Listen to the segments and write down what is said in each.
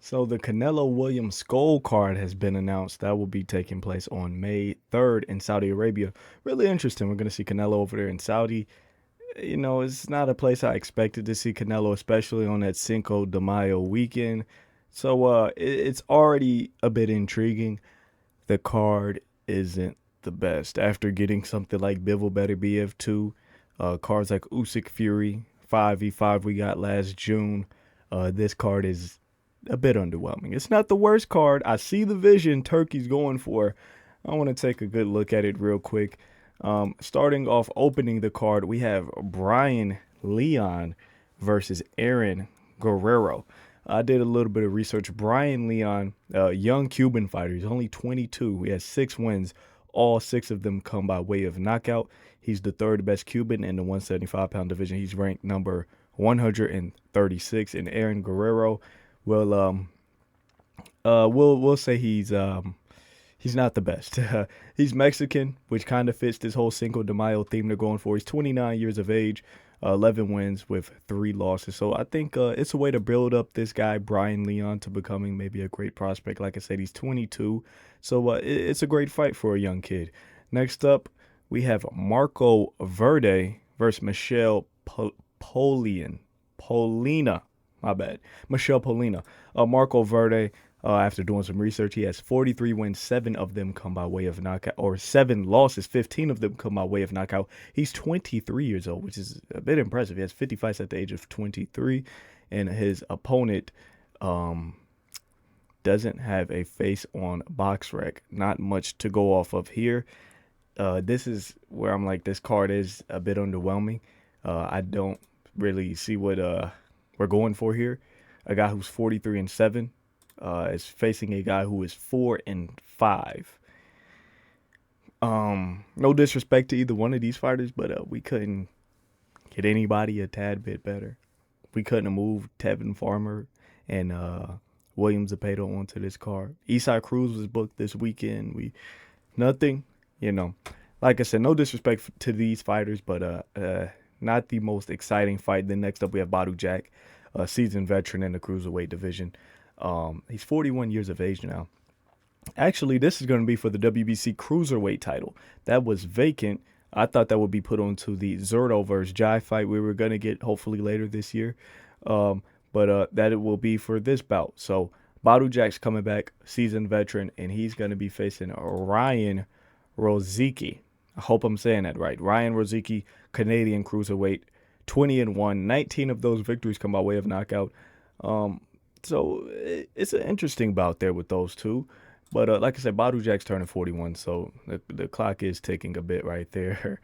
So the Canelo Williams Skull card has been announced. That will be taking place on May 3rd in Saudi Arabia. Really interesting. We're going to see Canelo over there in Saudi. It's not a place I expected to see Canelo, especially on that Cinco de Mayo weekend. So it's already a bit intriguing. The card isn't the best. After getting something like Bivol Better BF2, cards like Usyk Fury, 5v5 we got last June, this card is a bit underwhelming. It's not the worst card. I see the vision Turkey's going for. I want to take a good look at it real quick. Starting off opening the card, we have Brian Leon versus Aaron Guerrero. I did a little bit of research. Brian Leon, young Cuban fighter, he's only 22. He has 6 wins. All 6 of them come by way of knockout. He's the third best Cuban in the 175-pound division. He's ranked number 136. And Aaron Guerrero, well, we'll say he's not the best. He's Mexican, which kind of fits this whole Cinco de Mayo theme they're going for. He's 29 years of age, 11 wins with 3 losses. So I think it's a way to build up this guy, Brian Leon, to becoming maybe a great prospect. Like I said, he's 22. So it's a great fight for a young kid. Next up, we have Marco Verde versus Michelle Polina. My bad. Michelle Polina. Marco Verde, after doing some research, he has 43 wins, 7 of them come by way of knockout, or 7 losses, 15 of them come by way of knockout. He's 23 years old, which is a bit impressive. He has 50 fights at the age of 23, and his opponent doesn't have a face on BoxRec. Not much to go off of here. This is where I'm like, this card is a bit underwhelming. I don't really see what we're going for here. A guy who's 43-7 is facing a guy who is 4-5. No disrespect to either one of these fighters, but we couldn't get anybody a tad bit better. We couldn't have moved Tevin Farmer and William Zepeda onto this card. Isai Cruz was booked this weekend. Nothing, Like I said, no disrespect to these fighters, but not the most exciting fight. Then next up we have Badu Jack, a seasoned veteran in the cruiserweight division. He's 41 years of age now. Actually, this is going to be for the WBC cruiserweight title. That was vacant. I thought that would be put onto the Zurdo versus Jai fight we were going to get hopefully later this year. But that it will be for this bout. So Badu Jack's coming back, seasoned veteran, and he's going to be facing Ryan Rozicki. I hope I'm saying that right. Ryan Rozicki, Canadian cruiserweight, 20-1. 19 of those victories come by way of knockout. So it's an interesting bout there with those two. But like I said, Badu Jack's turning 41, so the clock is ticking a bit right there.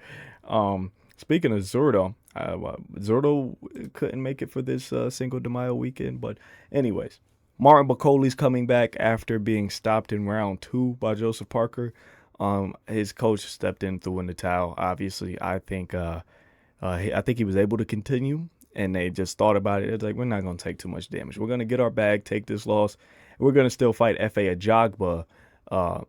Speaking of Zurdo, Zurdo couldn't make it for this Cinco de Mayo weekend. But anyways, Martin Bakoli's coming back after being stopped in round 2 by Joseph Parker. His coach stepped in, threw in the towel. Obviously, I think he was able to continue, and they just thought about it. It's like, we're not going to take too much damage. We're going to get our bag, take this loss. We're going to still fight F.A. Ajagba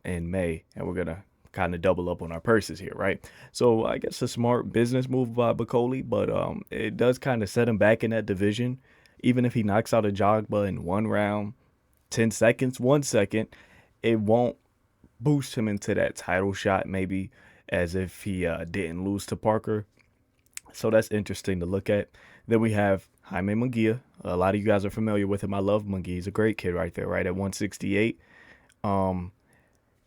in May, and we're going to kind of double up on our purses here, right? So I guess a smart business move by Bakoli, but it does kind of set him back in that division. Even if he knocks out Ajagba in 1 round, 10 seconds, 1 second, it won't boost him into that title shot maybe as if he didn't lose to Parker. So that's interesting to look at. Then we have Jaime Munguia. A lot of you guys are familiar with him. I love Munguia. He's a great kid right there, right at 168.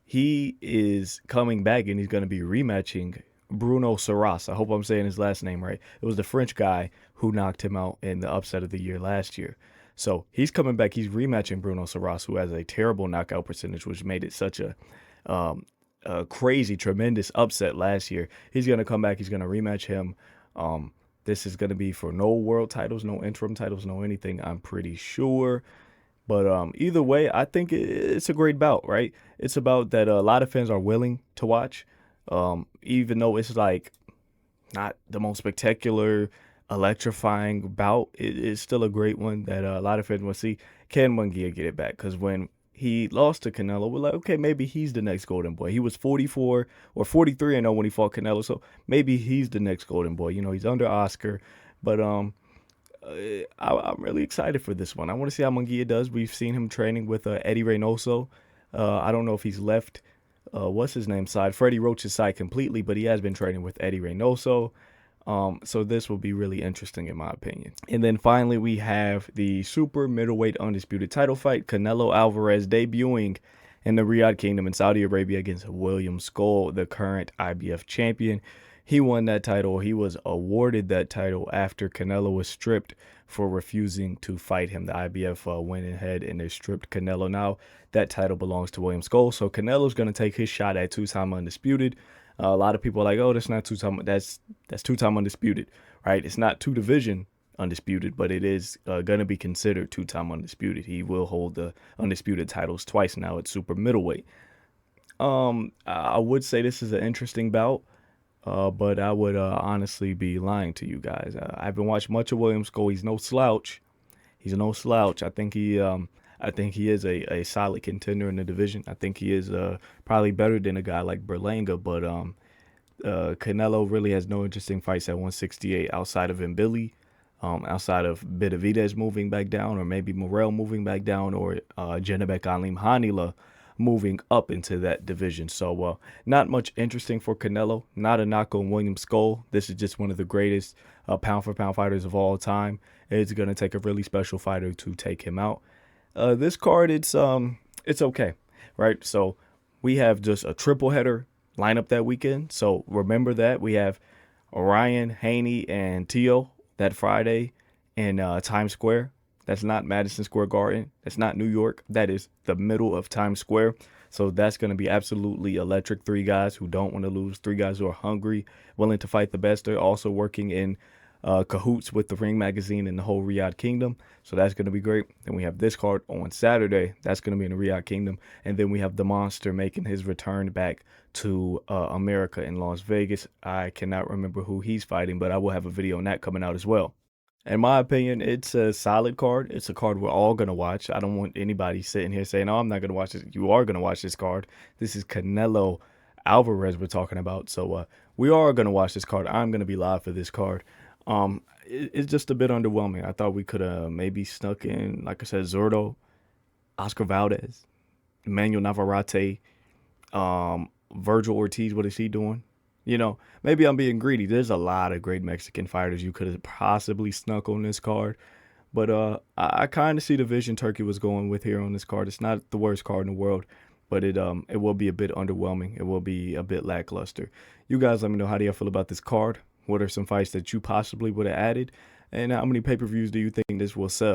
He is coming back, and he's going to be rematching Bruno Saras. I hope I'm saying his last name right. It was the French guy who knocked him out in the upset of the year last year. So he's coming back. He's rematching Bruno Saras, who has a terrible knockout percentage, which made it such a crazy, tremendous upset last year. He's going to come back. He's going to rematch him. This is going to be for no world titles, no interim titles, no anything, I'm pretty sure. But either way, I think it's a great bout, right? It's about that a lot of fans are willing to watch, even though it's like not the most spectacular, electrifying bout. It is still a great one that a lot of fans will see. Can Munguia get it back? Because when he lost to Canelo, we're like, okay, maybe he's the next golden boy. He was 44 or 43-0 when he fought Canelo, so maybe he's the next golden boy. He's under Oscar, but I'm really excited for this one. I want to see how Munguia does. We've seen him training with Eddie Reynoso. I don't know if he's left what's his name side, Freddie Roach's side completely, but he has been training with Eddie Reynoso. So this will be really interesting in my opinion. And then finally we have the super middleweight undisputed title fight. Canelo Alvarez debuting in the Riyadh Kingdom in Saudi Arabia against William Skull, the current IBF champion. He won that title. He was awarded that title after Canelo was stripped for refusing to fight him. The IBF went ahead and they stripped Canelo. Now that title belongs to William Skull. So Canelo's going to take his shot at two-time undisputed. A lot of people are like, oh, that's not two-time. That's two-time undisputed, right? It's not two-division undisputed, but it is going to be considered two-time undisputed. He will hold the undisputed titles twice now at super middleweight. I would say this is an interesting bout. But I would honestly be lying to you guys. I haven't watched much of William Skull. He's no slouch. He's no slouch. I think he is a solid contender in the division. I think he is probably better than a guy like Berlanga. But Canelo really has no interesting fights at 168 outside of Mbili, outside of Benavidez moving back down, or maybe Morrell moving back down, or Janibek Alim Hanila moving up into that division. So not much interesting for Canelo. Not a knock on William Skull. This is just one of the greatest pound for pound fighters of all time. It's going to take a really special fighter to take him out. This card, it's okay, right? So we have just a triple header lineup that weekend. So remember that we have Orion, Haney, and Tio that Friday in Times Square. That's not Madison Square Garden. That's not New York. That is the middle of Times Square. So that's going to be absolutely electric. Three guys who don't want to lose. Three guys who are hungry, willing to fight the best. They're also working in cahoots with the Ring Magazine and the whole Riyadh Kingdom. So that's going to be great. Then we have this card on Saturday. That's going to be in the Riyadh Kingdom. And then we have the Monster making his return back to America in Las Vegas. I cannot remember who he's fighting, but I will have a video on that coming out as well. In my opinion, it's a solid card. It's a card we're all going to watch. I don't want anybody sitting here saying, oh, I'm not going to watch this. You are going to watch this card. This is Canelo Alvarez we're talking about. So we are going to watch this card. I'm going to be live for this card. It's just a bit underwhelming. I thought we could have maybe snuck in, like I said, Zurdo, Oscar Valdez, Emmanuel Navarrete, Virgil Ortiz. What is he doing? You know, maybe I'm being greedy. There's a lot of great Mexican fighters you could have possibly snuck on this card. But I kind of see the vision Turkey was going with here on this card. It's not the worst card in the world, but it will be a bit underwhelming. It will be a bit lackluster. You guys let me know, how do you feel about this card? What are some fights that you possibly would have added? And how many pay-per-views do you think this will sell?